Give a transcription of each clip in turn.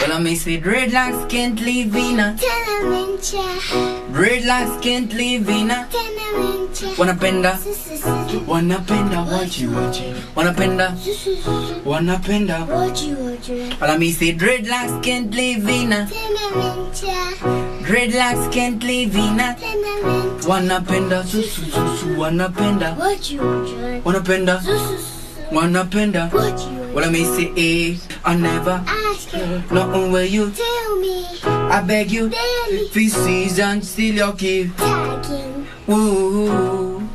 Well, I may say dreadlocks can't live in a dreadlocks can't live in a wanapenda wachi wanapenda well, I may say dreadlocks can't live in a dreadlocks can't live in a wanapenda wanapenda wanapenda well, I may say I never ask you nothing where you tell me I beg you daily for season still you keep talking woo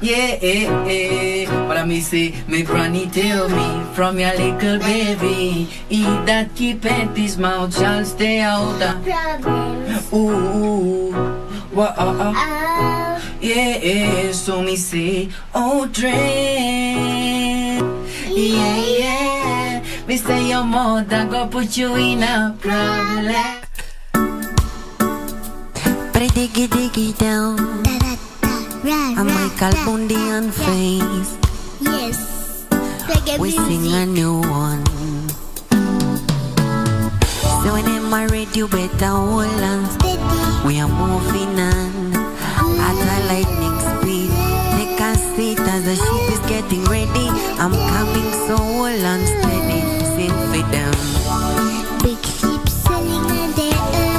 yeah but I may say my granny tell me from your little baby he that keep at his mouth shall stay out of problems yeah so me say oh train yeah me say your mother go put you in a problem Pretty diggy down I'm Michael Bundi and Fayez. Yes. We sing a new one. So when I'm married, you better hold on. We are moving on at a lightning speed. Take a seat as the ship is getting ready. I'm coming, so hold on steady. Sing for them. Big ship sailing on the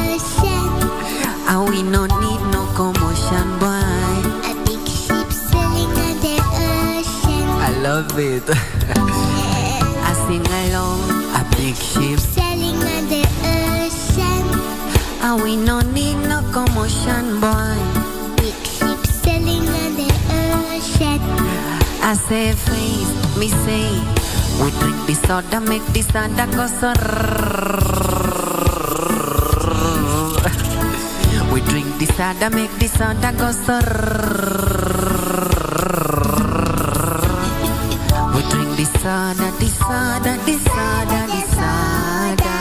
ocean. And we no need no commotion, boy. I love it. I sing along a big ship sailing on the ocean. And we no need no commotion, boy. Big ship sailing on the ocean. I say Fayez, me say we drink the soda, make the soda go so we drink the soda, make the soda go so the soda, the soda, the soda, the soda.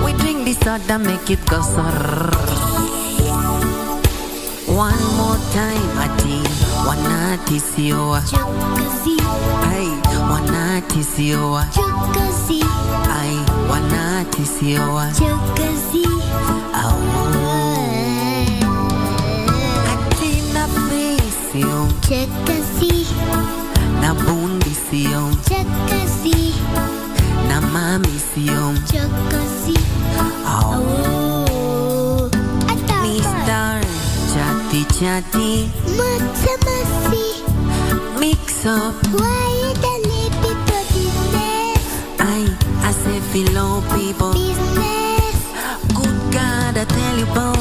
We drink the soda, make it go so. One more time, I think. One night is your. Hey, one night is your. Hey, one night is your. Oh, I didn't face you. Na Bundi siyong Chakasi na mami siyong Chakasi oh Mr. Chatty Matsamasi mix up Why the little business I say fellow people Business Good God I tell you both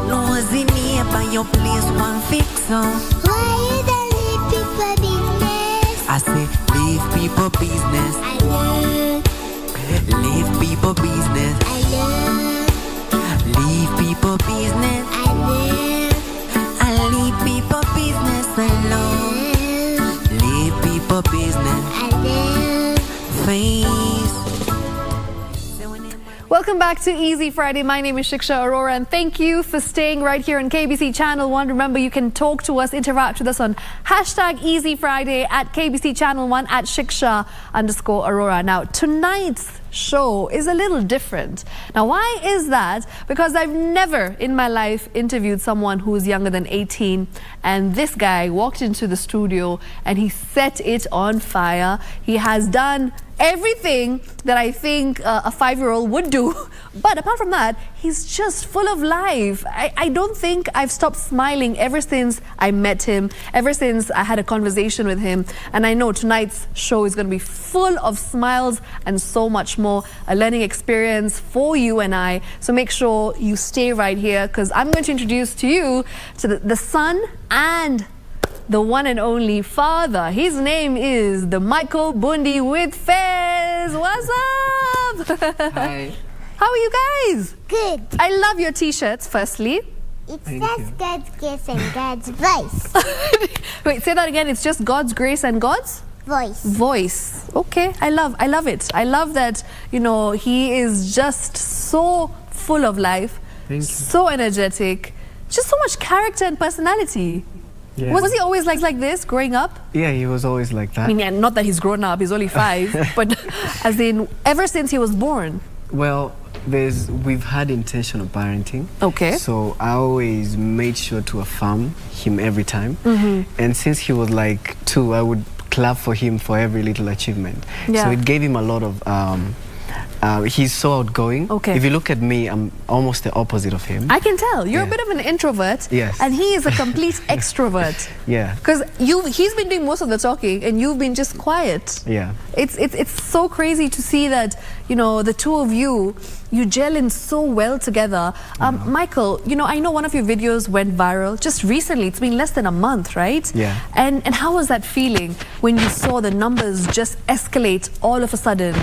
No was in here by your place one fix up Why the little business I say leave people business I love Leave people business I love Leave people business I love I leave people business alone Leave people business I love Face Welcome back to Easy Friday. My name is Shiksha Arora and thank you for staying right here on KBC Channel 1. Remember, you can talk to us, interact with us on hashtag Easy Friday at KBC Channel 1 at Shiksha_Arora. Now, tonight's show is a little different. Now, why is that? Because I've never in my life interviewed someone who is younger than 18, and this guy walked into the studio and he set it on fire. He has done everything that I think a 5-year-old would do. But apart from that, he's just full of life. I don't think I've stopped smiling ever since I met him, ever since I had a conversation with him. And I know tonight's show is going to be full of smiles and so much more, a learning experience for you and I. So make sure you stay right here because I'm going to introduce to you to the son and the one and only father. His name is the Michael Bundi with Fayez. What's up? Hi. How are you guys? Good. I love your t-shirts, firstly. It says God's grace and God's voice. Wait, say that again. It's just God's grace and God's voice. Okay, I love it. I love that, you know, he is just so full of life, Thank you. so energetic, just so much character and personality. Yeah. Was he always like this growing up? Yeah, he was always like that. I mean, yeah, not that he's grown up, he's only 5, but as in ever since he was born. Well, we've had intentional parenting. Okay. So I always made sure to affirm him every time. And since he was like 2, I would clap for him for every little achievement. Yeah. So it gave him a lot of he's so outgoing. Okay. If you look at me, I'm almost the opposite of him. I can tell. You're a Yeah. bit of an introvert. Yes. And he is a complete extrovert. Yeah. Because he's been doing most of the talking and you've been just quiet. Yeah. It's so crazy to see that, you know, the two of you gel in so well together. Michael, you know, I know one of your videos went viral just recently. It's been less than a month, right? Yeah. And how was that feeling when you saw the numbers just escalate all of a sudden?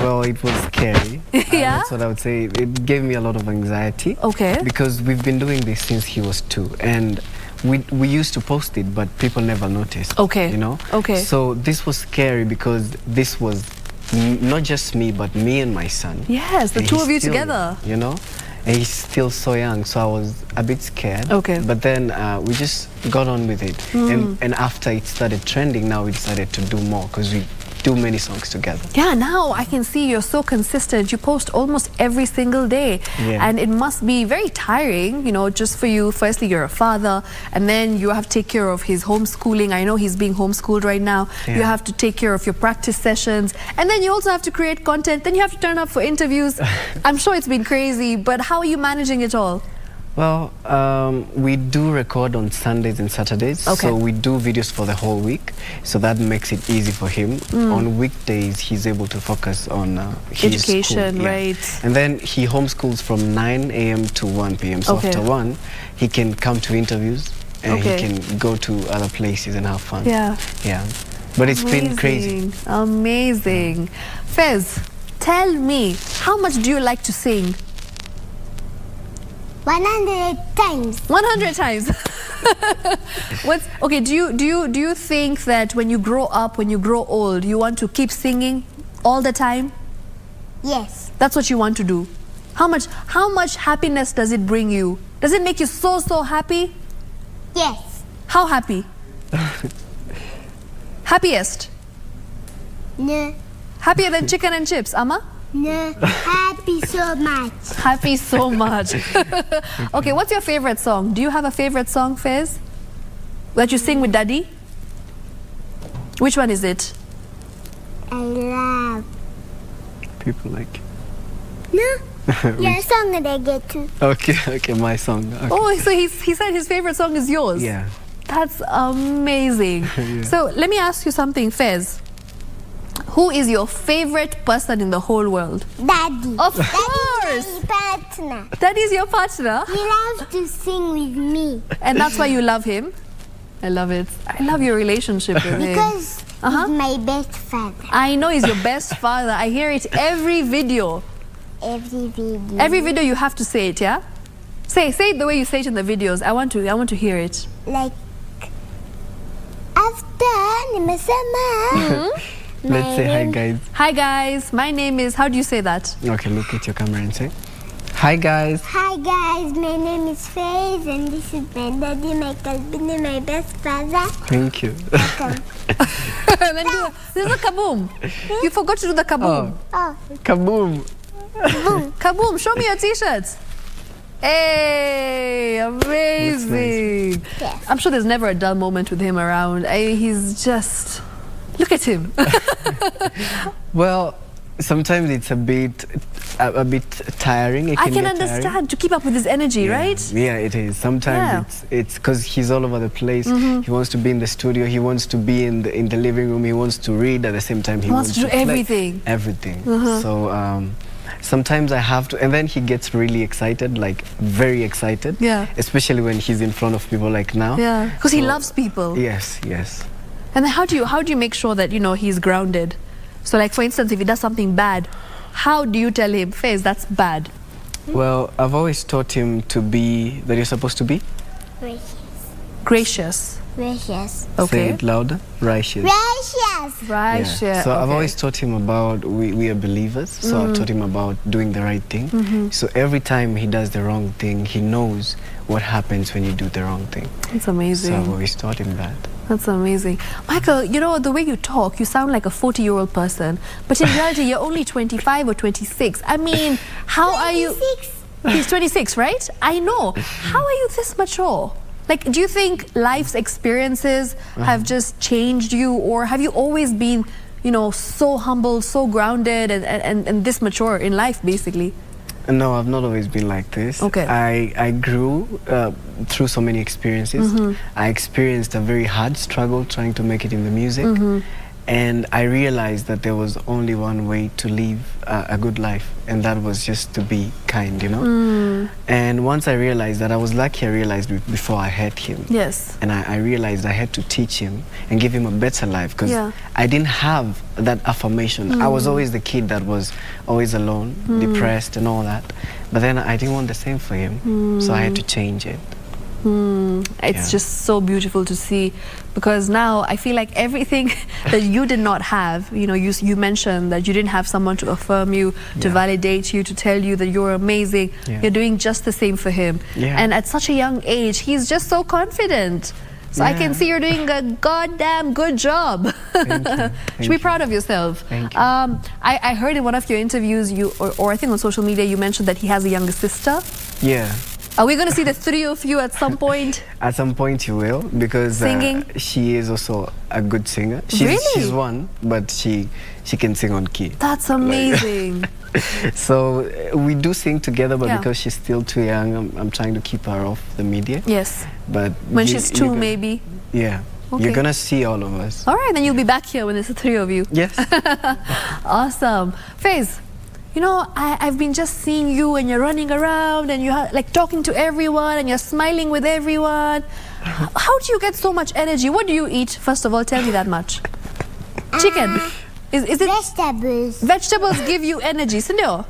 Well, it was scary. Yeah? That's what I would say. It gave me a lot of anxiety. Okay. Because we've been doing this since he was 2. And we used to post it, but people never noticed. Okay. You know? Okay. So this was scary because this was not just me, but me and my son. Yes, the And two he's of you still, together. You know? And he's still so young, so I was a bit scared. Okay. But then we just got on with it. And after it started trending, now we decided to do more because we do many songs together. Yeah, now I can see you're so consistent. You post almost every single day. Yeah. And it must be very tiring, you know, just for you. Firstly, you're a father, and then you have to take care of his homeschooling. I know he's being homeschooled right now. Yeah. You have to take care of your practice sessions. And then you also have to create content. Then you have to turn up for interviews. I'm sure it's been crazy, but how are you managing it all? Well, we do record on Sundays and Saturdays, Okay. so we do videos for the whole week, so that makes it easy for him. On weekdays, he's able to focus on his Education, school, yeah. right. And then he homeschools from 9 a.m. to 1 p.m. So Okay. after 1, he can come to interviews and Okay. he can go to other places and have fun. Yeah. Yeah. But it's been crazy. Amazing. Fez, tell me, how much do you like to sing? 100 times. 100 times. Okay, do you think that when you grow up, when you grow old, you want to keep singing all the time? Yes. That's what you want to do. How much happiness does it bring you? Does it make you so happy? Yes. How happy? Happiest? No. Happier than chicken and chips, Amma? No. Happy so much. Happy so much. Okay, what's your favorite song? Do you have a favorite song, Fez? That you sing with Daddy? Which one is it? I love. People like. No. Your song that I get to. Okay, my song. Okay. Oh, so he said his favorite song is yours? Yeah. That's amazing. Yeah. So let me ask you something, Fez. Who is your favorite person in the whole world? Daddy. Of Daddy course. is my partner. That is your partner, He loves to sing with me and that's why you love him. I love it. I love your relationship with him. because he's my best father. I know he's your best father. I hear it every video. Every video. Every video you have to say it, yeah? Say it the way you say it in the videos. I want to hear it. Like after nimesema. Let's say hi, guys. Hi guys, my name is, how do you say that? Okay, look at your camera and say, hi, guys. Hi guys, my name is Fayez and this is my daddy, my cousin, my best father. Thank you. And then there's a kaboom. You forgot to do the kaboom. Oh, Kaboom. Kaboom, show me your t-shirts. Hey, amazing. Yes. I'm sure there's never a dull moment with him around. He's just, look at him. Well, sometimes it's a bit tiring. It I can get understand, tiring. to keep up with his energy, Yeah. right? Yeah, it is. Sometimes it's because he's all over the place. He wants to be in the studio. He wants to be in the living room. He wants to read at the same time. He wants to do play. everything. Everything. So sometimes I have to, and then he gets really excited, like very excited. Yeah. Especially when he's in front of people like now. Yeah, because he So- loves people. Yes, yes. And then how do you make sure that, you know, he's grounded? So like, for instance, if he does something bad, how do you tell him, Fayez, that's bad? Well, I've always taught him to be, that you're supposed to be gracious. Gracious. Righteous. Say Okay. it louder. Righteous. Righteous. Right. Yeah. So I've always taught him about we are believers. So I've taught him about doing the right thing. So every time he does the wrong thing, he knows what happens when you do the wrong thing. That's So amazing. I've always taught him that. That's amazing. Michael, you know, the way you talk, you sound like a 40-year-old person. But in reality, you're only 25 or 26. I mean, how are you? 26. He's 26, right? I know. How are you this mature? Like, do you think life's experiences have just changed you? Or have you always been, you know, so humble, so grounded and this mature in life, basically? No, I've not always been like this. Okay. I grew through so many experiences. I experienced a very hard struggle trying to make it in the music. And I realized that there was only one way to live a good life, and that was just to be kind, you know? And once I realized that, I was lucky I realized before I had him. Yes. And I realized I had to teach him and give him a better life, because Yeah. I didn't have that affirmation. I was always the kid that was always alone, depressed and all that. But then I didn't want the same for him, so I had to change it. It's Yeah. just so beautiful to see, because now I feel like everything that you did not have, you know, you mentioned that you didn't have someone to affirm you, to Yeah. validate you, to tell you that you're amazing. Yeah. You're doing just the same for him. Yeah. And at such a young age, he's just so confident. So I can Yeah. see you're doing a goddamn good job. Thank you. Should be Thank you. proud of yourself. Thank you. I heard in one of your interviews, or I think on social media, you mentioned that he has a younger sister. Yeah. Are we going to see the three of you at some point? At some point you will, because Singing? she is also a good singer. Really? She's one, but she can sing on key. That's amazing. So we do sing together, but Yeah. because she's still too young, I'm trying to keep her off the media. Yes. But When you- she's you're 2, gonna- maybe. Yeah. Okay. You're gonna see all of us. All right, then you'll be back here when there's the three of you. Yes. Awesome. Fayez, you know, I've been just seeing you and you're running around and you're like talking to everyone and you're smiling with everyone. How do you get so much energy? What do you eat? First of all, tell me that much. Chicken. Is it Vegetables. vegetables give you energy, Sindio?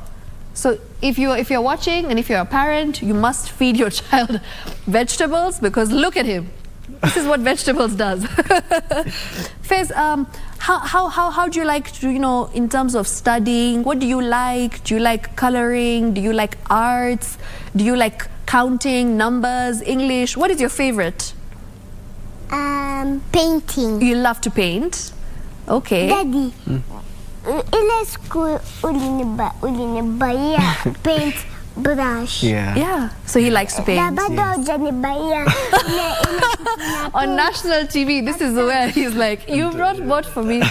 So if you're watching and if you're a parent, you must feed your child vegetables, because look at him. This is what vegetables does. Fayez, how do you like to, you know, in terms of studying, what do you like? Do you like coloring? Do you like arts? Do you like counting, numbers, English? What is your favorite? Painting. You love to paint? Okay. Daddy. Ila school uli ni baya paint brush. Yeah. Yeah. So he likes to paint. Dapat daw dyan ni baya. On national TV, this is where he's like, you brought what for me?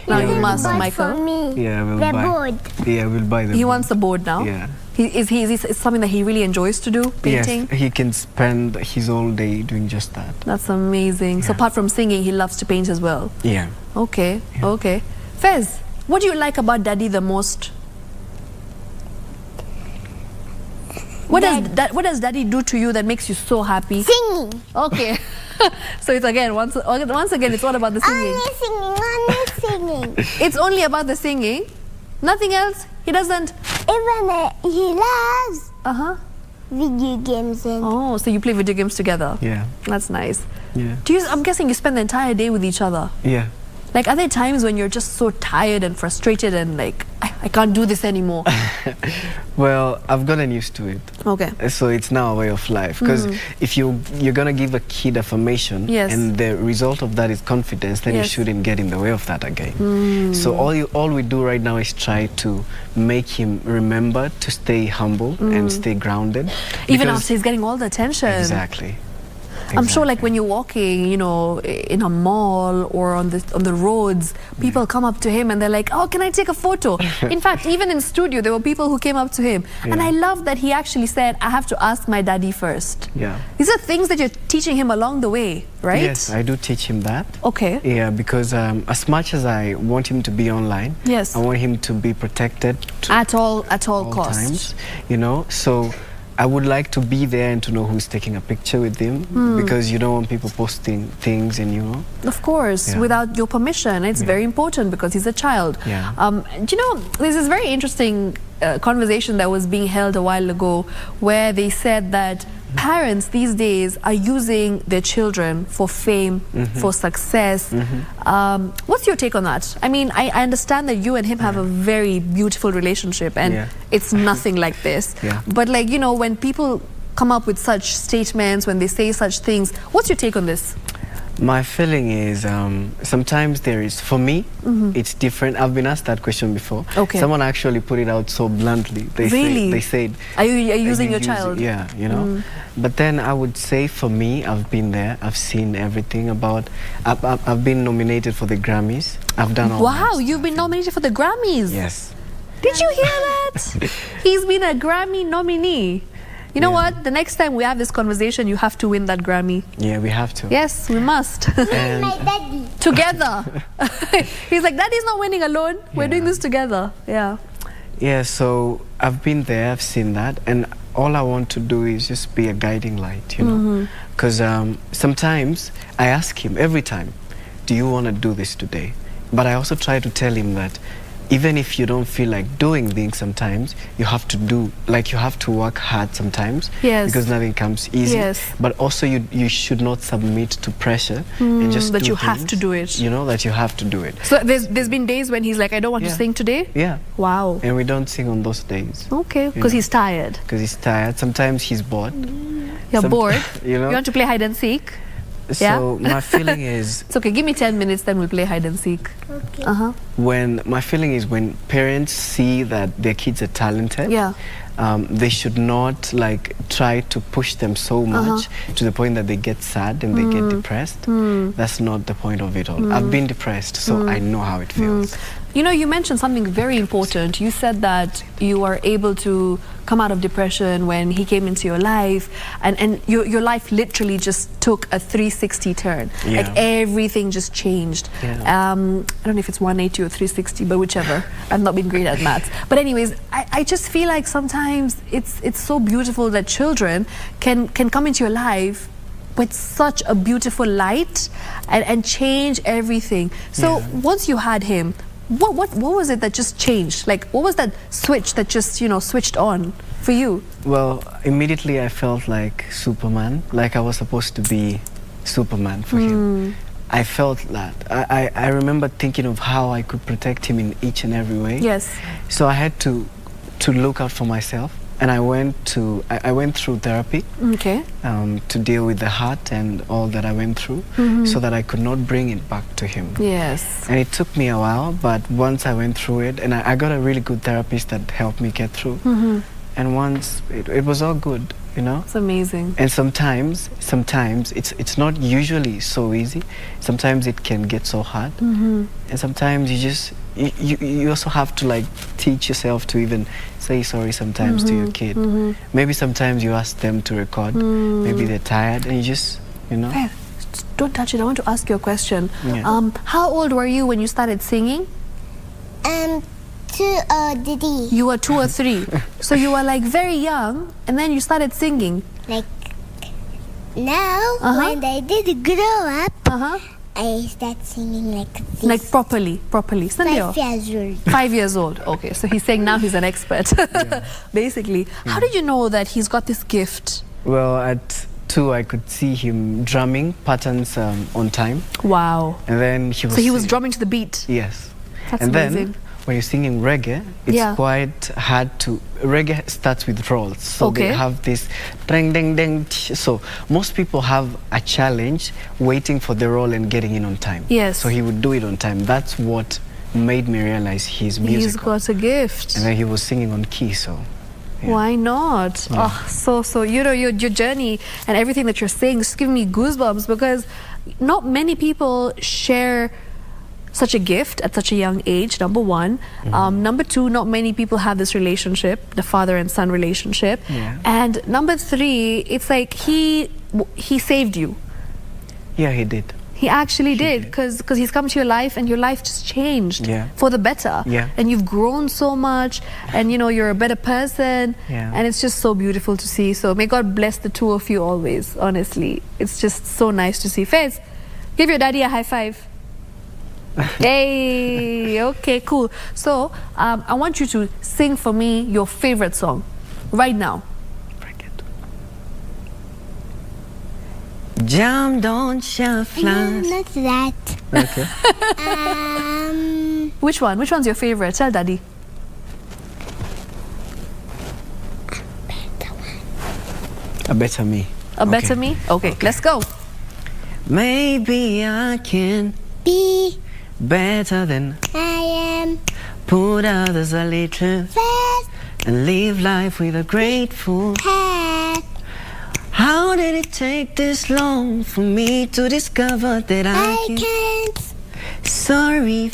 Now you must, For Michael. me. Yeah, we'll The buy. board. Yeah, we'll buy them. He wants a board now. Yeah. It's something that he really enjoys to do, painting. Yes, he can spend his whole day doing just that. That's amazing. So Yeah. apart from singing, he loves to paint as well. Yeah. Okay, okay. Fayez, what do you like about Daddy the most? What does Daddy do to you that makes you so happy? Singing. Okay. So it's again, once again, it's all about the singing. Only singing. Only singing. It's only about the singing. Nothing else. He doesn't. Even he loves video games and Oh, so you play video games together. Yeah. That's nice. Yeah. I'm guessing you spend the entire day with each other. Yeah. Like, are there times when you're just so tired and frustrated and like, I can't do this anymore? Well, I've gotten used to it. Okay. So it's now a way of life. Because if you're gonna give a kid affirmation, Yes. and the result of that is confidence, then you Yes. shouldn't get in the way of that again. So all we do right now is try to make him remember to stay humble and stay grounded. Even Because- after he's getting all the attention. Exactly. I'm sure, like, Exactly. when you're walking, you know, in a mall or on the roads, people come up to him and they're like, "Oh, can I take a photo?" In fact, even in studio, there were people who came up to him, and Yeah. I love that he actually said, "I have to ask my daddy first." Yeah. These are things that you're teaching him along the way, right? Yes, I do teach him that. Okay. Yeah, because as much as I want him to be online, Yes. I want him to be protected At all all costs. times, you know. So I would like to be there and to know who's taking a picture with him, because you don't want people posting things and, you know. Of course, Yeah. without your permission. It's very important because he's a child. Yeah. Do you know, there's this very interesting conversation that was being held a while ago where they said that parents these days are using their children for fame, for success. What's your take on that? I mean, I understand that you and him have a very beautiful relationship, and it's nothing like this. But like, you know, when people come up with such statements, when they say such things, what's your take on this? My feeling is sometimes there is, for me, it's different. I've been asked that question before. Okay. Someone actually put it out so bluntly. They said, are you using your child? Yeah, you know. But then I would say for me, I've been there. I've seen everything about, I've been nominated for the Grammys. I've done all that. Wow, you've been nominated for the Grammys? Yes. Did you hear that? He's been a Grammy nominee. You know what? The next time we have this conversation, you have to win that Grammy. Yeah, we have to. Yes, we must. And My daddy. Together. He's like, Daddy's not winning alone. We're doing this together. Yeah. Yeah, so I've been there, I've seen that, and all I want to do is just be a guiding light, you know. Because sometimes I ask him every time, do you want to do this today? But I also try to tell him that even if you don't feel like doing things sometimes, you have to do, like you have to work hard sometimes. Yes. Because nothing comes easy. Yes. But also you should not submit to pressure and just that do you have things, to do it. You know, that you have to do it. So there's been days when he's like, I don't want to sing today? Yeah. Wow. And we don't sing on those days. Okay, because he's tired. Because he's tired. Sometimes he's bored. You're bored. You know? You want to play hide and seek? So my feeling is... It's okay, give me 10 minutes, then we'll play hide and seek. Okay. My feeling is when parents see that their kids are talented, they should not like try to push them so much to the point that they get sad and they get depressed. That's not the point of it all. I've been depressed, so I know how it feels. You know, you mentioned something very important. You said that you were able to come out of depression when he came into your life, and your life literally just took a 360 turn. Like everything just changed. I don't know if it's 180 or 360, but whichever. I've not been great at maths. But anyways, I just feel like sometimes it's so beautiful that children can come into your life with such a beautiful light and change everything. So once you had him, what was it that just changed? Like, what was that switch that just, you know, switched on for you? Well, immediately I felt like Superman, like I was supposed to be Superman for him. I felt that. I remember thinking of how I could protect him in each and every way. Yes. So I had to look out for myself. And I went through therapy to deal with the hurt and all that I went through, so that I could not bring it back to him. Yes. And it took me a while, but once I went through it, and I got a really good therapist that helped me get through. And once it was all good, you know. It's amazing. And sometimes it's not usually so easy. Sometimes it can get so hard, and sometimes you also have to like teach yourself to even say sorry sometimes to your kid. Maybe sometimes you ask them to record. Maybe they're tired, and you just, you know. Hey, don't touch it. I want to ask you a question. Yeah. How old were you when you started singing? 2 or 3. You were 2 or 3. So you were like very young, and then you started singing. Like now, when I did grow up, I start singing like this. Like properly. 5 years old. 5 years old. Okay, so he's saying now he's an expert, basically. How did you know that he's got this gift? Well, at 2, I could see him drumming patterns on time. Wow. And then he was... So he was drumming to the beat? Yes. That's and amazing. Then, when you're singing reggae, it's quite hard to... Reggae starts with rolls. So they have this ding, ding, ding. So most people have a challenge waiting for the roll and getting in on time. Yes. So he would do it on time. That's what made me realize he's musical. He's got a gift. And then he was singing on key, so... Yeah. Why not? So you know, your journey and everything that you're saying is giving me goosebumps, because not many people share such a gift at such a young age, number one. Number two, not many people have this relationship, the father and son relationship. And number 3, it's like he saved you. Yeah, he did. He actually did, because he's come to your life and your life just changed for the better. And you've grown so much, and you know, you're a better person, and it's just so beautiful to see. So may God bless the 2 of you always, honestly. It's just so nice to see. Fayez, give your daddy a high five. Hey, okay, cool. So I want you to sing for me your favorite song right now. Break it. Jam don't shelf No, last. not that. Okay. Which one? Which one's your favorite? Tell Daddy. A better me. A better me? Okay, let's go. Maybe I can be better than I am put others a little fast and live life with a grateful. hat. How did it take this long for me to discover that I I can? can't Sorry,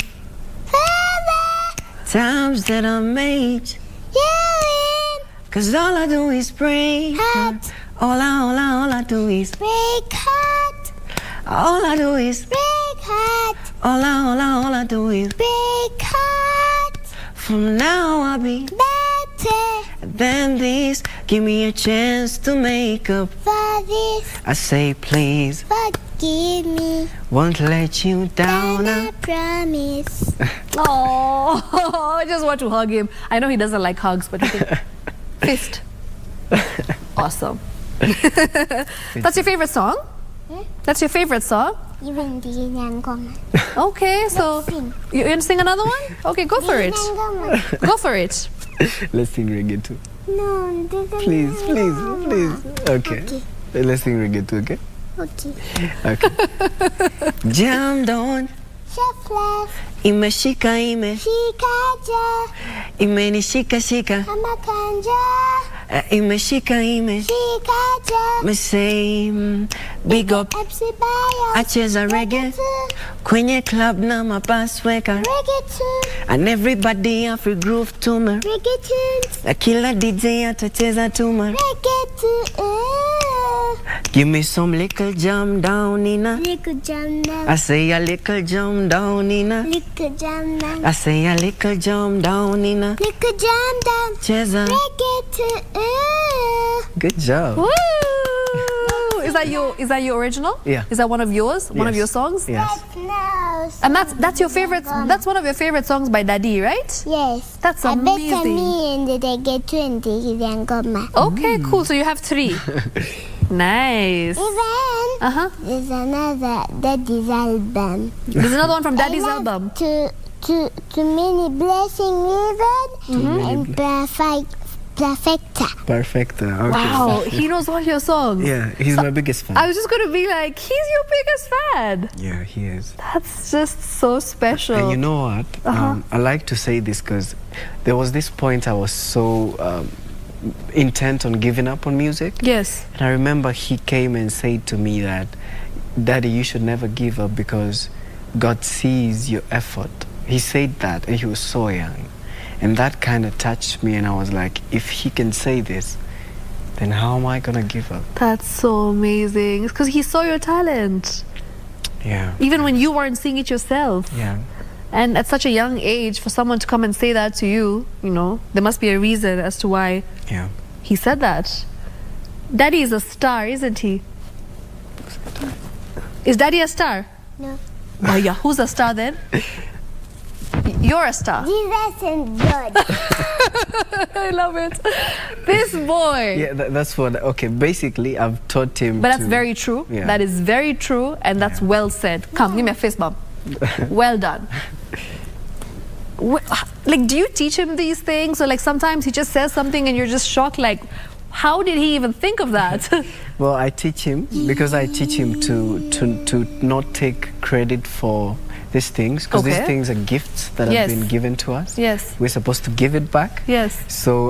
forever times that I made, you cause all I do is break. Heart. All I do is, in break heart, all I do is, break heart, all I do is. break heart. From now I'll be Better than this. Give me a chance to make up. for this. I say please, Forgive me, won't let you down. and I promise. Oh, I just want to hug him. I know he doesn't like hugs, but he can fist. Awesome. That's your favorite song? That's your favorite song? Even the Nangoma. Okay, so sing. you want to sing another one? Okay, go for it. Nangoma. Go for it. Let's sing reggae too. No, this is Please, please, Nangoma. please. Okay. Let's sing reggae too, okay? Okay. Okay. Jam down. Chef left, Imeshika ime. Shikaja, Imenishika shika. Amakanja, Imeshika ime. Shikaja, Me say big up. Epsibaya, Acheza reggae kwenye club na mapasweka Reggaeton, and everybody have groove to me. Reggaeton, Na kila DJ atacheza to me. Reggaeton. Give me some little jam down in a. Little jam now, I say a little jam down in a. little jam now, I say a little jam down in a. little jam down, Cheza. Reggaeton. Good job. Woo! Is that your original? Yeah. Is that one of yours? One of Yes. your songs? Yes. Now, And that's your favorite. That's one of your favorite songs by Daddy, right? yes. That's I bet amazing. me and the Reggaeton and the Nangoma. Okay, cool. So you have 3. Nice. Even Uh-huh. there's another Daddy's album. There's another one from Daddy's I love album. To many blessing even and perfecta. Perfect. Okay. Wow, he knows all your songs. Yeah, he's my biggest fan. I was just going to be like, he's your biggest fan. Yeah, he is. That's just so special. And you know what? I like to say this because there was this point I was so intent on giving up on music. Yes. And I remember he came and said to me that, Daddy, you should never give up because God sees your effort. He said that and he was so young. And that kind of touched me and I was like, if he can say this, then how am I going to give up? That's so amazing. It's because he saw your talent. Yeah. Even when you weren't seeing it yourself. Yeah. And at such a young age, for someone to come and say that to you, you know, there must be a reason as to why Yeah. he said that. Daddy is a star, isn't he? Is Daddy a star? No. Oh yeah, who's a star then? You're a star. Jesus and God. I love it. This boy. Yeah, that's what, okay, basically I've taught him But that's to- very true. Yeah. That is very true, and that's well said. Come, give me a fist bump. Well done. Like, do you teach him these things? Or like sometimes he just says something and you're just shocked, like, how did he even think of that? Well, I teach him because I teach him to not take credit for these things because Okay. these things are gifts that Yes. have been given to us. Yes. We're supposed to give it back. Yes. So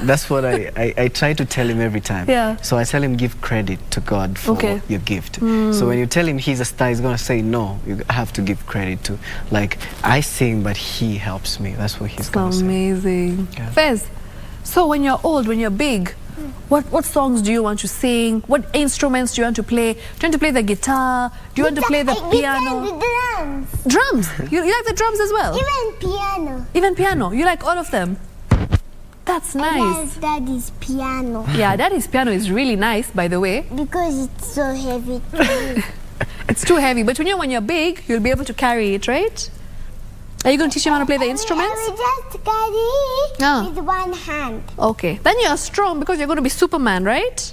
that's what I try to tell him every time. Yeah. So I tell him give credit to God for Okay. your gift. So when you tell him he's a star, he's gonna say no. You have to give credit to. Like I sing, but he helps me. That's what he's gonna say. Amazing. Yeah. Fez, so when you're old, when you're big, what songs do you want to sing? What instruments do you want to play? Do you want to play the guitar? Do you want to play the piano? The drums. Drums? You like the drums as well? Even piano. Even piano? You like all of them? That's nice. Daddy's piano. Yeah, Daddy's piano is really nice, by the way. Because it's so heavy. too. It's too heavy, but when you're big, you'll be able to carry it, right? Are you going to teach him how to play the instruments? I will just carry Ah. with one hand. Okay. Then you're strong because you're going to be Superman, right?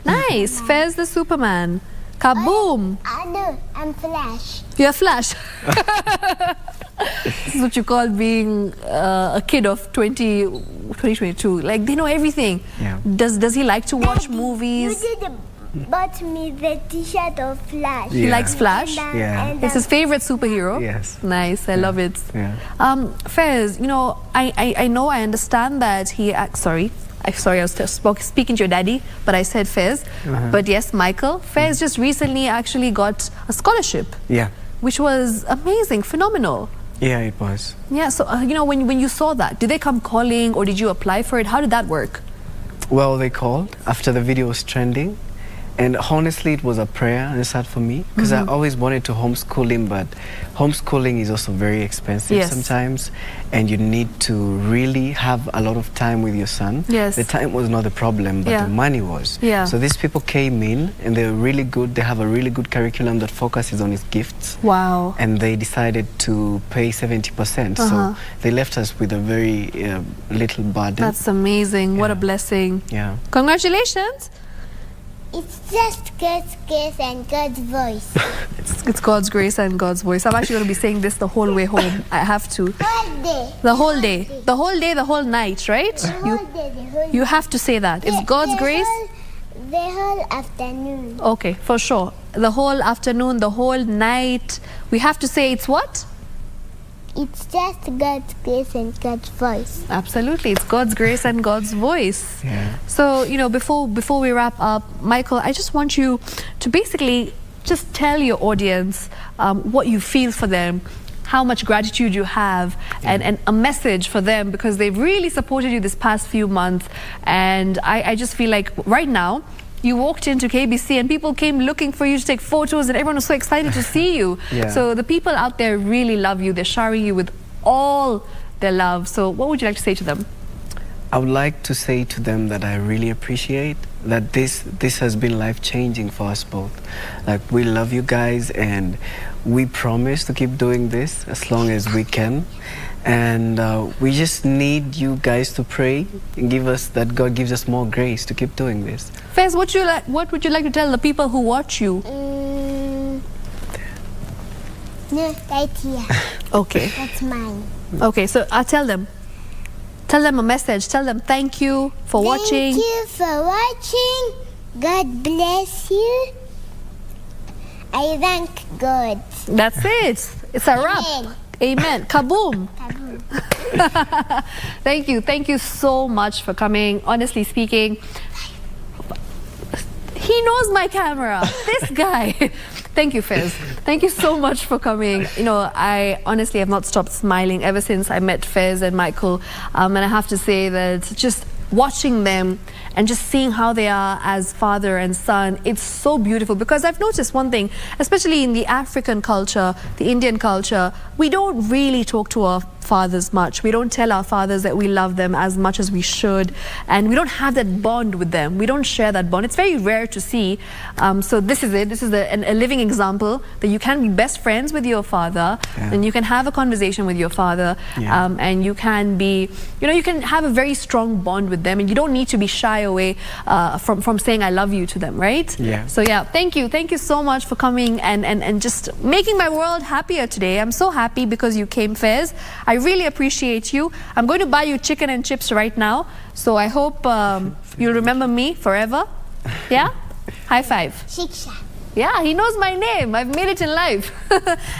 Nice. Fez the Superman. Kaboom! No, I'm Flash. You're Flash. This is what you call being a kid of 2022. Like, they know everything. Yeah. Does he like to watch You movies? did bought me the t-shirt of Flash. He Yeah. likes Flash? Yeah. It's his favorite superhero? Yes. Nice, I love it. Yeah. Fayez, you know, I understand that he... sorry, I was speaking to your daddy, but I said Fayez. But yes, Michael, Fayez just recently actually got a scholarship, Yeah. which was amazing, phenomenal. Yeah, it was. Yeah, so, you know, when you saw that, did they come calling or did you apply for it? How did that work? Well, they called after the video was trending. And honestly, it was a prayer answered for me because I always wanted to homeschool him, but homeschooling is also very expensive Yes. sometimes, and you need to really have a lot of time with your son. Yes. The time was not the problem, but Yeah. the money was. Yeah. So these people came in, and they're really good. They have a really good curriculum that focuses on his gifts. Wow. And they decided to pay 70%. So they left us with a very little burden. That's amazing. What a Yeah. blessing. Yeah. Congratulations. It's just God's grace and God's voice. It's God's grace and God's voice. I'm actually going to be saying this the whole way home. I have to. Whole day. The whole day. The whole day, the whole night, right? The whole day, the whole You have to say that. It's God's grace. The whole afternoon. Okay, for sure. The whole afternoon, the whole night. We have to say it's what? It's just God's grace and God's voice. Absolutely. It's God's grace and God's voice. Yeah. So, you know, before we wrap up, Michael, I just want you to basically just tell your audience what you feel for them, how much gratitude you have, and a message for them, because they've really supported you this past few months. And I just feel like right now, you walked into KBC and people came looking for you to take photos and everyone was so excited to see you. Yeah. So the people out there really love you. They're showering you with all their love. So what would you like to say to them? I would like to say to them that I really appreciate that this has been life-changing for us both. Like, we love you guys and we promise to keep doing this as long as we can. And we just need you guys to pray and give us that God gives us more grace to keep doing this. Fayez, what would you like to tell the people who watch you? No, right here. Okay. That's mine. Okay, so I'll tell them. Tell them a message. Tell them thank you for watching. Thank you for watching. God bless you. I thank God. That's it. It's a wrap. Amen. Amen. Kaboom. Kaboom. Thank you. Thank you so much for coming. Honestly speaking, he knows my camera. This guy. Thank you, Fayez. Thank you so much for coming. You know, I honestly have not stopped smiling ever since I met Fayez and Michael. And I have to say that just watching them and just seeing how they are as father and son, it's so beautiful, because I've noticed one thing, especially in the African culture, the Indian culture, we don't really talk to our fathers much. We don't tell our fathers that we love them as much as we should, and we don't have that bond with them. We don't share that bond. It's very rare to see. So this is it. This is a living example that you can be best friends with your father, and you can have a conversation with your father, and you can be, you know, you can have a very strong bond with them, and you don't need to be shy away from saying I love you to them, right? Yeah. So yeah, thank you so much for coming and just making my world happier today. I'm so happy because you came, Fayez. I really appreciate you. I'm going to buy you chicken and chips right now, so I hope you'll remember me forever. Yeah? High five. Shiksha. Yeah, he knows my name. I've made it in life.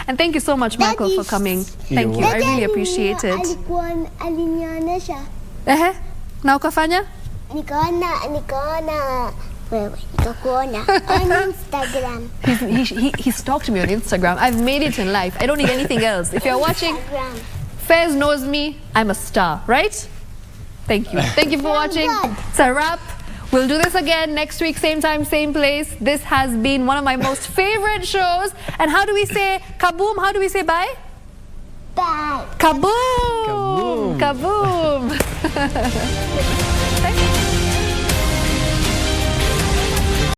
And thank you so much, Michael, for coming. Thank you. I really appreciate it. Aliniona siya. Na ukafanya? Nikaona on Instagram. He stalked me on Instagram. I've made it in life. I don't need anything else. If you're watching, Instagram. Fayez knows me. I'm a star, right? Thank you. Thank you for watching. It's a wrap. We'll do this again next week, same time, same place. This has been one of my most favorite shows. And how do we say kaboom? How do we say bye? Bye. Kaboom! Kaboom! Kaboom.